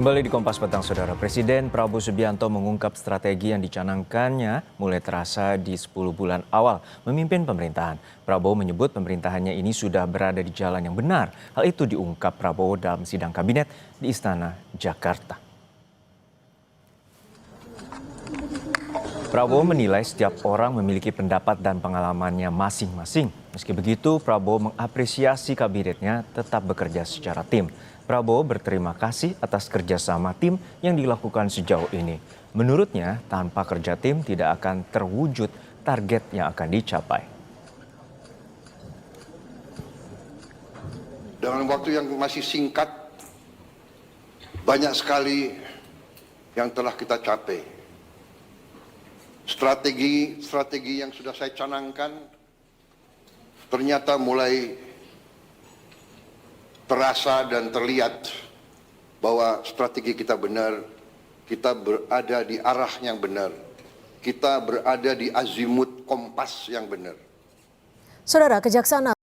Kembali di Kompas Petang, Saudara. Presiden Prabowo Subianto mengungkap strategi yang dicanangkannya mulai terasa di 10 bulan awal memimpin pemerintahan. Prabowo menyebut pemerintahannya ini sudah berada di jalan yang benar. Hal itu diungkap Prabowo dalam sidang kabinet di Istana Jakarta. Prabowo menilai setiap orang memiliki pendapat dan pengalamannya masing-masing. Meski begitu, Prabowo mengapresiasi kabinetnya tetap bekerja secara tim. Prabowo berterima kasih atas kerjasama tim yang dilakukan sejauh ini. Menurutnya, tanpa kerja tim tidak akan terwujud target yang akan dicapai. Dengan waktu yang masih singkat, banyak sekali yang telah kita capai. Strategi yang sudah saya canangkan ternyata mulai terasa dan terlihat bahwa strategi kita benar, kita berada di arah yang benar, kita berada di azimut kompas yang benar. Saudara, Kejaksaan